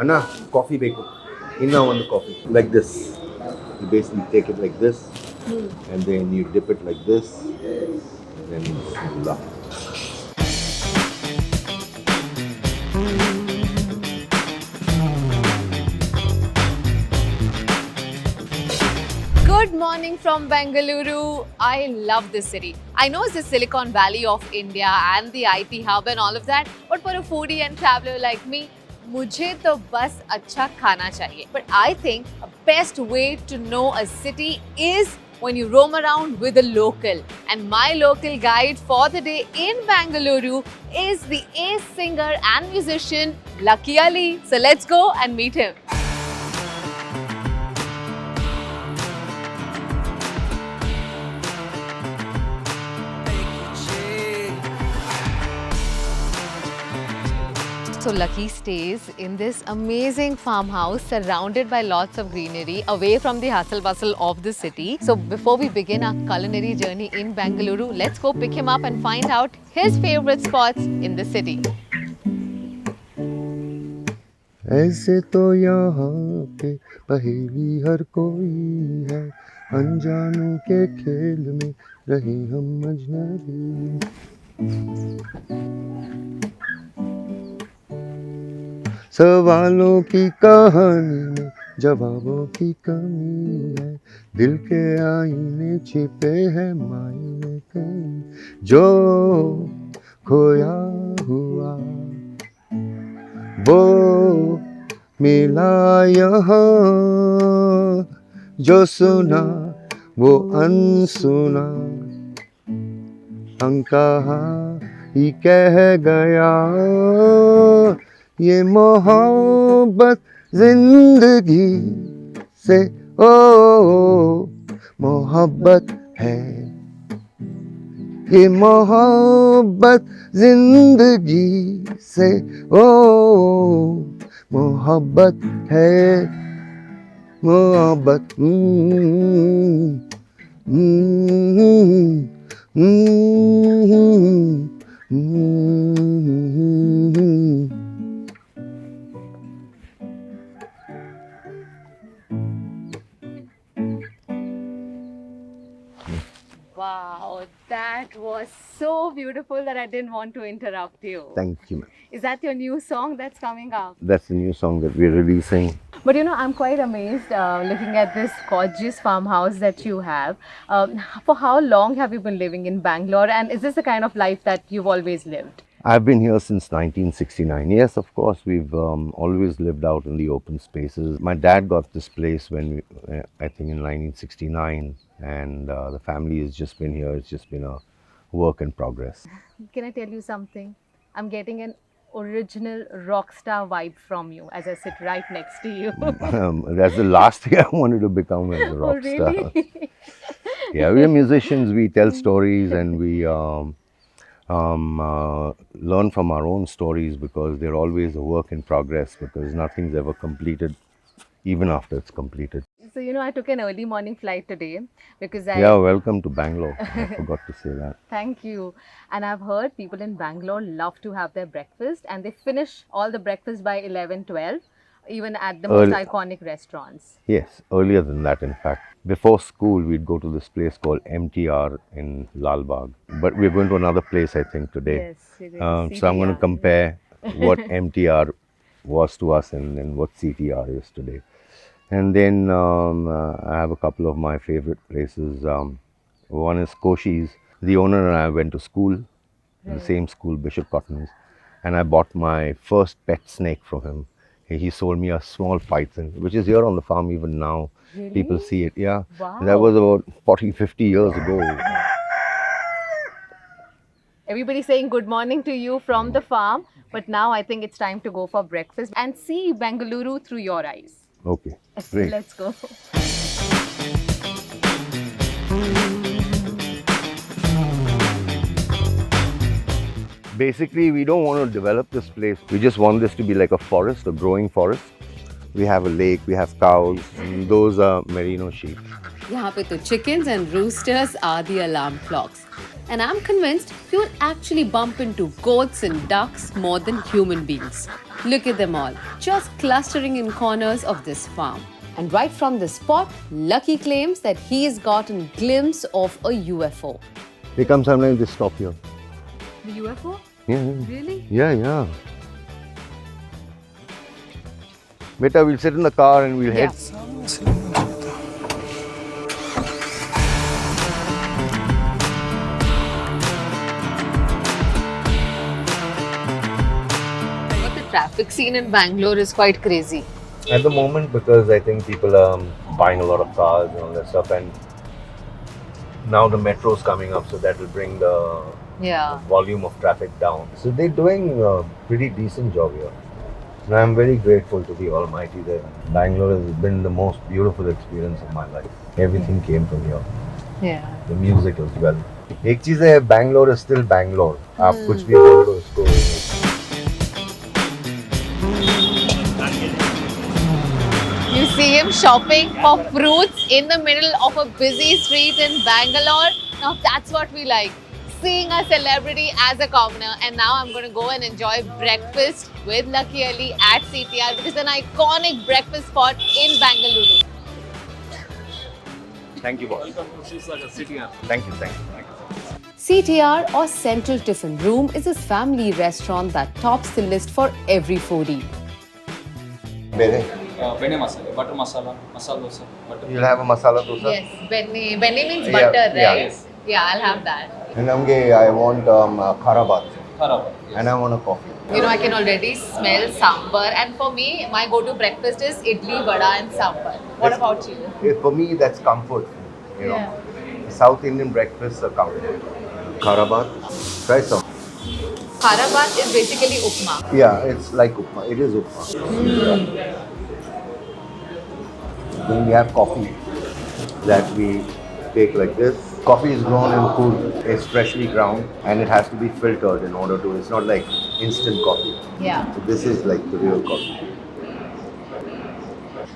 Anna, coffee beko. Inna on the coffee. Like this. You basically take it like this, and then you dip it like this, and then bismillah. Good morning from Bengaluru. I love this city. I know it's the Silicon Valley of India and the IT hub and all of that, but for a foodie and traveler like me, मुझे तो बस अच्छा खाना चाहिए. But I think a best way to know a city is when you roam around with a local. And my local guide for the day in Bengaluru is the ace singer and musician Lucky Ali. So let's go and meet him. So Lucky stays in this amazing farmhouse surrounded by lots of greenery away from the hustle bustle of the city. So before we begin our culinary journey in Bengaluru, let's go pick him up and find out his favorite spots in the city. ऐसे तो यहाँ पे पहेली हर कोई है, अनजानों के खेल में रहे हम अजनबी. सवालों की कहानी में जवाबों की कमी है, दिल के आईने छिपे हैं मायने कहीं, जो खोया हुआ वो मिला यहाँ, जो सुना वो अनसुना, अनकहा ही कह गया. ये मोहब्बत जिंदगी से ओ मोहब्बत है, ये मोहब्बत जिंदगी से ओ मोहब्बत है, मोहब्बत. Wow, that was so beautiful that I didn't want to interrupt you. Thank you, ma'am. Is that your new song that's coming up? That's the new song that we're releasing. But you know, I'm quite amazed looking at this gorgeous farmhouse that you have. For how long have you been living in Bangalore, and is this the kind of life that you've always lived? I've been here since 1969. Yes, of course, we've always lived out in the open spaces. My dad got this place when, I think in 1969, and the family has just been here. It's just been a work in progress. Can I tell you something? I'm getting an original rock star vibe from you as I sit right next to you. That's the last thing I wanted to become as a rock Oh, star. really? Yeah, we're musicians. We tell stories and we learn from our own stories, because they're always a work in progress, because nothing's ever completed even after it's completed. So, you know, I took an early morning flight today because Yeah, welcome to Bangalore. I forgot to say that. Thank you. And I've heard people in Bangalore love to have their breakfast, and they finish all the breakfast by 11, 12, even at the most Early. iconic restaurants. Yes, earlier than that, in fact. Before school, we'd go to this place called MTR in Lal Bagh. But we're going to another place, I think, today. Yes, it is So I'm going to CTR. compare what MTR was to us and what CTR is today. And then I have a couple of my favorite places. One is Koshi's. The owner and I went to school, in the same school, Bishop Cotton's, and I bought my first pet snake from him. He sold me a small python, which is here on the farm even now. People Really? see it, yeah. Wow. That was about 40, 50 years ago. Everybody saying good morning to you from the farm, but now I think it's time to go for breakfast and see Bengaluru through your eyes. Okay, great. Let's go. Basically, we don't want to develop this place. We just want this to be like a forest, a growing forest. We have a lake, we have cows, and those are merino sheep. यहाँ पे तो chickens and roosters are the alarm clocks. And I'm convinced you'll actually bump into goats and ducks more than human beings. Look at them all, just clustering in corners of this farm. And right from the spot, Lucky claims that he's gotten a glimpse of a UFO. They come sometimes, they stop here. The UFO? Yeah. Really? Yeah. Beta, we'll sit in the car and we'll head. But the traffic scene in Bangalore is quite crazy. At the moment, because I think people are buying a lot of cars and all that stuff, and now the metro's coming up, so that will bring the Yeah. volume of traffic down. So they're doing a pretty decent job here. And I'm very grateful to the Almighty that Bangalore has been the most beautiful experience of my life. Everything came from here. Yeah. The music as well. एक चीज़ है, Bangalore is still Bangalore. आप कुछ भी बोल लो उसको. You see him shopping for fruits in the middle of a busy street in Bangalore. Now that's what we like. Seeing a celebrity as a commoner. And now I'm going to go and enjoy breakfast with Lucky Ali at CTR, which is an iconic breakfast spot in Bangalore. Thank you, boss. Thank you. CTR or Central Tiffin Room is a family restaurant that tops the list for every foodie. Bene, Bene masala, butter masala, masala dosa, butter. you'll have a masala dosa. Yes, benne. Benne means Yeah, butter, yeah. right? Yeah, I'll have that. And I want kharabat. Kharab. Yes. And I want a coffee. You know, I can already smell sambar. And for me, my go-to breakfast is idli, vada and sambar. What about you? For me, that's comfort food. You know, South Indian breakfasts are comfort. Kharabat, try some. Kharabat is basically upma. Yeah, it's like upma. It is upma. Then we have coffee that we take like this. Coffee is grown in Coorg. It's freshly ground and it has to be filtered in order to. It's not like instant coffee. Yeah. So this is like the real coffee.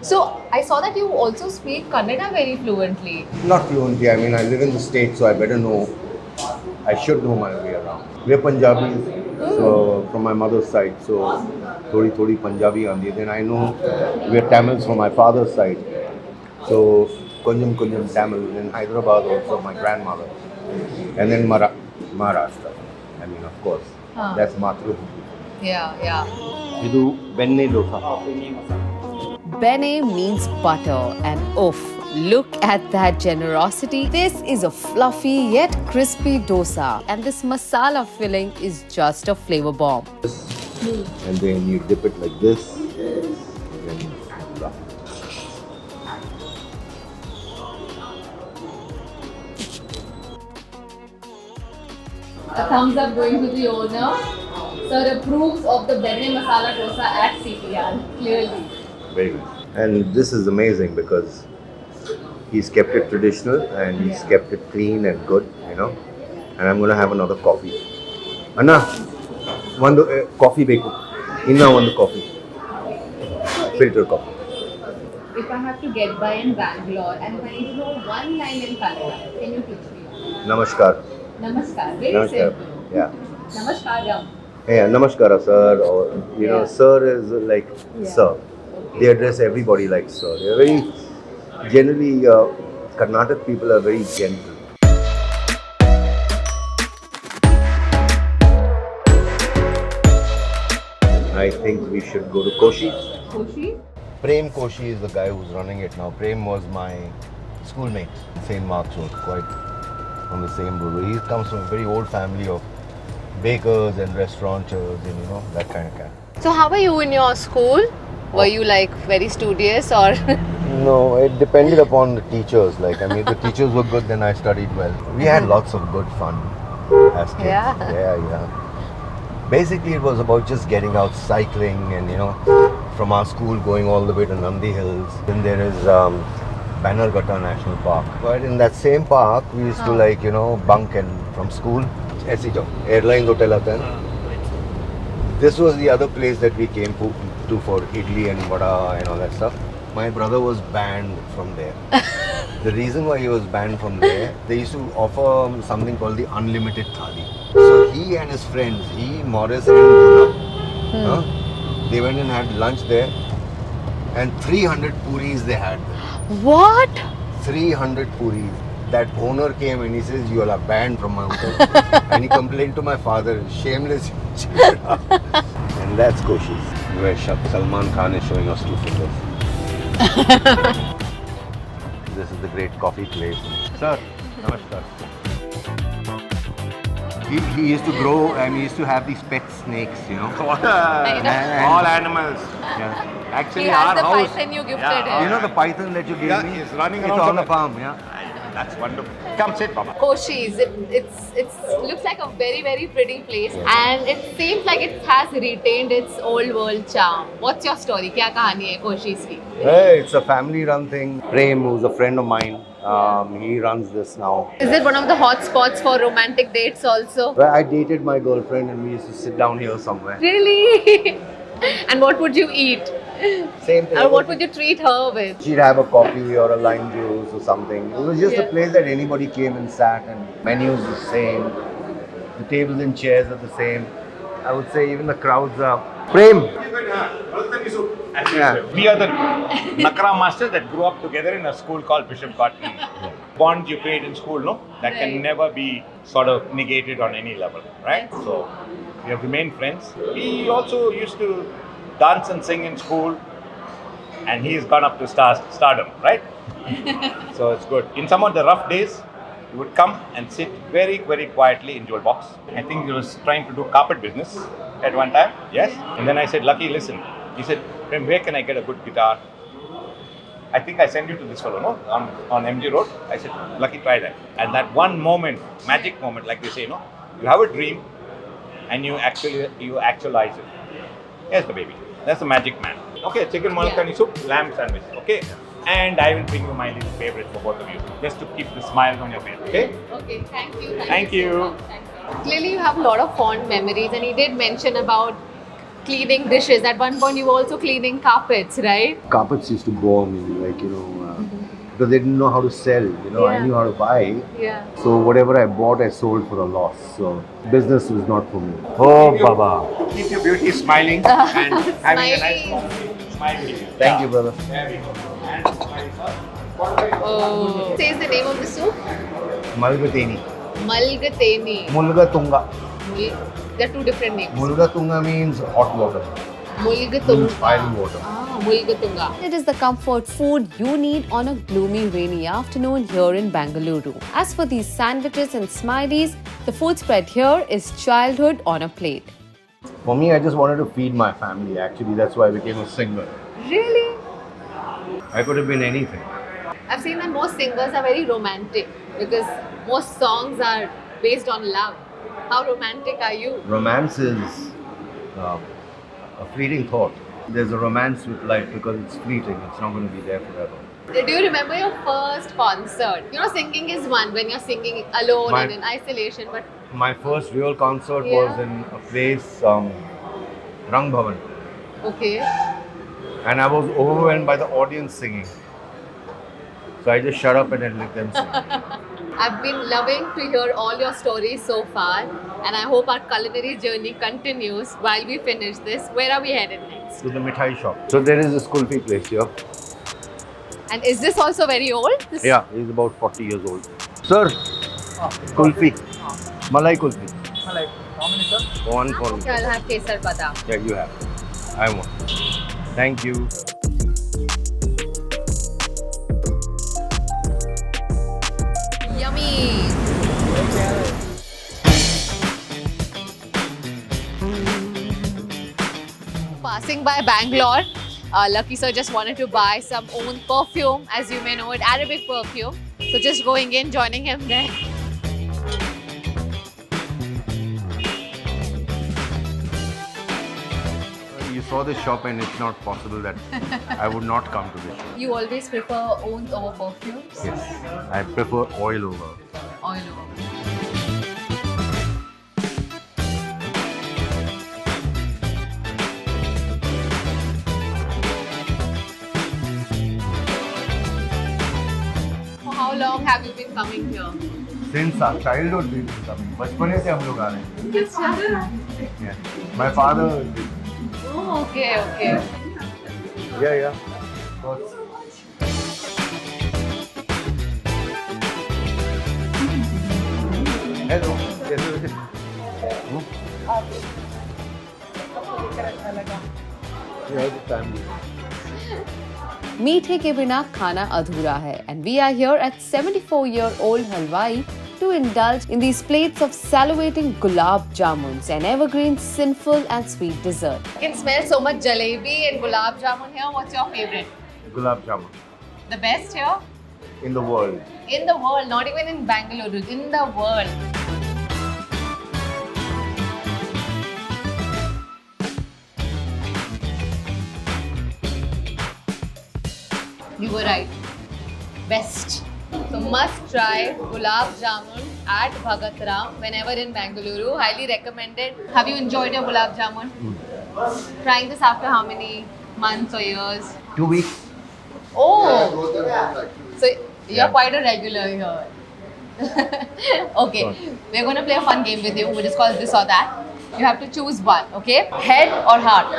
So I saw that you also speak Kannada very fluently. Not fluently. I mean, I live in the States, so I better know. I should know my way around. We're Punjabis, so from my mother's side, so thodi Punjabi aandi hai. Then I know we're Tamils from my father's side, so Kunjam Tamil in Hyderabad also my grandmother, and then Maharashtra. I mean, of course, that's Matru. Yeah. Idu benne dosa. Bene means butter and oof. Look at that generosity. This is a fluffy yet crispy dosa and this masala filling is just a flavor bomb. And then you dip it like this. And then, A thumbs up going to the owner. Sir approves of the Bene Masala Dosa at CTR, clearly. very good. And this is amazing because he's kept it traditional and he's kept it clean and good, you know. And I'm going to have another coffee. Anna, one coffee beko. Inna one coffee. Filter coffee. If I have to get by in Bangalore and if I need to know one line in Kannada, can you teach me? Namaskar. Namaskar. Very Namaskar. simple. Yeah. Namaskaram. Yeah, namaskara, sir. Or, you know, Yeah. sir is like sir. They address everybody like sir. They're very, generally, Karnataka people are very gentle. I think we should go to Koshi. Koshi? Prem Koshi is the guy who's running it now. Prem was my schoolmate, St. Mark's Road, quite on the same road. He comes from a very old family of bakers and restaurateurs and you know, that kind of guy. So how were you in your school? Were you like very studious or? No, it depended upon the teachers. Like, I mean, if the teachers were good, then I studied well. We had lots of good fun as kids. Yeah. Yeah. Basically, it was about just getting out cycling and, you know, from our school going all the way to Nandi Hills. Then there is Bannerghatta National Park. But in that same park, we used to like, you know, bunk and from school. ऐसे जो airlines hotel आता है ना. This was the other place that we came to for idli and vada and all that stuff. My brother was banned from there. The reason why he was banned from there, they used to offer something called the unlimited thali. So he and his friends, Morris and Guna, they went and had lunch there, and 300 puris they had there. What? 300 puris. That owner came and he says, "You all are banned from my hotel." And he complained to my father, shameless. And that's Koshi's, where Salman Khan is showing us 2 fingers. This is the great coffee place. Sir, namaskar. He used to grow and he used to have these pet snakes, you know. All animals. Yeah. Actually, He has our the house. python you gifted Yeah, him. You know the python that you gave Yeah, me? he's running it's around on from the the- farm, yeah. That's wonderful. Come sit, Baba. Koshi's. It's looks like a very very pretty place, and it seems like it has retained its old world charm. What's your story? क्या कहानी है Koshi's की? Hey, it's a family-run thing. Prem, who's a friend of mine, he runs this now. Is it one of the hot spots for romantic dates also? Well, I dated my girlfriend and we used to sit down here somewhere. Really? And what would you eat? Same thing. Or what would you treat her with? She'd have a coffee or a lime juice or something. It was just Yeah. a place that anybody came and sat, and menus the same. The tables and chairs are the same. I would say even the crowds are. Prem! Yeah. We are the Nakra masters that grew up together in a school called Bishop Cotton. Bonds you create in school, no? That Right. can never be sort of negated on any level, right? That's So we have remained friends. We also used to dance and sing in school, and he's gone up to stardom, right? So it's good. In some of the rough days, he would come and sit very, very quietly in Jewel Box. I think he was trying to do carpet business at one time. Yes. And then I said, Lucky, listen. He said, "Prem, where can I get a good guitar? I think I sent you to this fellow, no? On MG Road. I said, Lucky, try that. And that one moment, magic moment, like they say, no? You have a dream and you actualize it. Here's the baby. That's the magic man. Okay, chicken mulligatawny soup, lamb sandwich. Okay. And I will bring you my little favorite for both of you, just to keep the smiles on your face. Okay? Okay, thank you. Thank you. So much. Thank you. Clearly, you have a lot of fond memories, and he did mention about cleaning dishes. At one point, you were also cleaning carpets, right? Carpets used to bore me, like, because they didn't know how to sell, I Yeah. knew how to buy. Yeah. So whatever I bought, I sold for a loss. So business was not for me. Oh, Baba. Keep your beauty smiling and having a nice Smiling. smile. Thank you, brother. There we go. And smile, sir. Oh. Says the name of the soup? Mulgateni. Mulgateni. Mulgatunga. They're two different names. Mulgatunga means hot water. Mulgatunga. Means boiling water. Ah, Mulgatunga. It is the comfort food you need on a gloomy rainy afternoon here in Bengaluru. As for these sandwiches and smileys, the food spread here is childhood on a plate. For me, I just wanted to feed my family. Actually, that's why I became a singer. Really? I could have been anything. I've seen that most singers are very romantic because most songs are based on love. How romantic are you? Romance is a fleeting thought. There's a romance with life because it's fleeting. It's not going to be there forever. Do you remember your first concert? Singing is one when you're singing alone and in isolation, but My first real concert Yeah. was in a place, Rang Bhavan. okay. And I was overwhelmed by the audience singing. So I just shut up and then let them sing. I've been loving to hear all your stories so far, and I hope our culinary journey continues while we finish this. Where are we headed next? To the mithai shop. So there is a kulfi place here. And is this also very old? This- Yeah, he's about 40 years old. Sir, kulfi. Malai kulfi. Malai. How many, sir? One for me. Okay, I'll have kesar badam. Yeah, you have. I want. Thank you. Yummy. Passing by Bangalore, Lucky sir just wanted to buy some own perfume, as you may know it, Arabic perfume. So just going in, joining him there. You saw this shop and it's not possible that I would not come to this shop. You always prefer own over perfumes? Yes, I prefer oil over. Oil over. So how have you been coming here? Since our childhood we've been coming. बचपने से हम लोग आ रहे हैं. Yeah. My father. Oh, okay, okay. Yeah. Of course. Hello. कैसे हो? Yeah, the family. मीठे के बिना खाना अधूरा है and we are here at 74-year-old Halwai to indulge in these plates of salivating gulab jamuns, an evergreen sinful and sweet dessert. I can smell so much jalebi and gulab jamun here. What's your favorite? Gulab jamun. The best here? In the world. In the world, not even in Bangalore, in the world. You were right. Best. So must try gulab jamun at Bhagat Ram whenever in Bangalore. Highly recommended. Have you enjoyed your gulab jamun? Trying this after how many months or years? 2 weeks. Oh, so you're Yeah. quite a regular here. Okay, Sure. we're going to play a fun game with you, which is called this or that. You have to choose one, okay? Head or heart?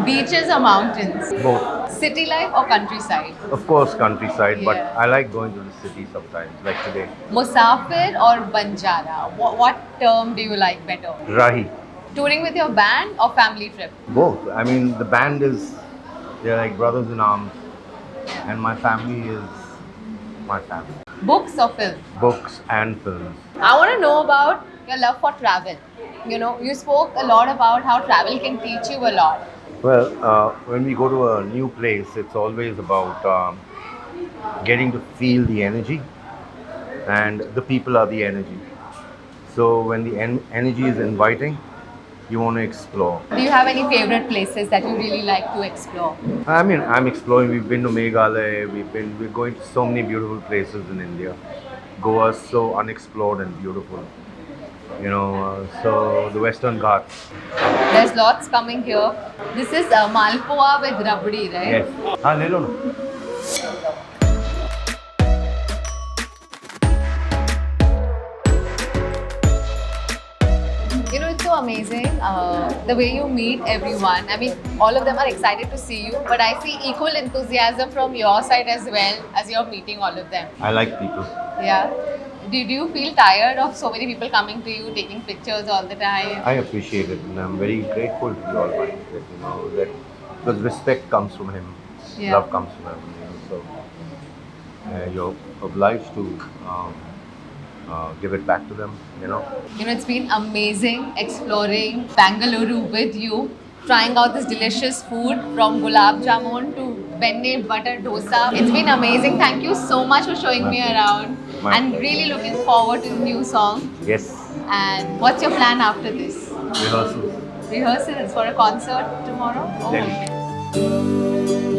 Beaches or mountains? Both. City life or countryside? Of course, countryside, but Yeah. I like going to the city sometimes, like today. Musafir or Banjara? What term do you like better? Rahi. Touring with your band or family trip? Both. I mean, the band is, they're like brothers in arms, and my family is my family. Books or film? Books and films. I want to know about your love for travel. You know, you spoke a lot about how travel can teach you a lot. Well, when we go to a new place, it's always about getting to feel the energy, and the people are the energy. So when the energy is inviting, you want to explore. Do you have any favorite places that you really like to explore? I mean, I'm exploring. We've been to Meghalaya. We're going to so many beautiful places in India. Goa is so unexplored and beautiful. You know, so the Western Ghats. There's lots coming here. This is Malpua with rabdi, right? Yes. हाँ ले लो ना. You know, it's so amazing the way you meet everyone. I mean, all of them are excited to see you, but I see equal enthusiasm from your side as well as you're meeting all of them. I like people. Yeah. Did you feel tired of so many people coming to you, taking pictures all the time? I appreciate it, and I'm very grateful to the Almighty that that because respect comes from Him, Yeah. love comes from Him. So you're obliged to give it back to them. You know, it's been amazing exploring Bangalore with you, trying out this delicious food from gulab jamun to benne butter dosa. It's been amazing. Thank you so much for showing My me pleasure. around. My And pleasure. really looking forward to the new song. Yes, And what's your plan after this? rehearsals. Rehearsals for a concert tomorrow? Oh. Delhi.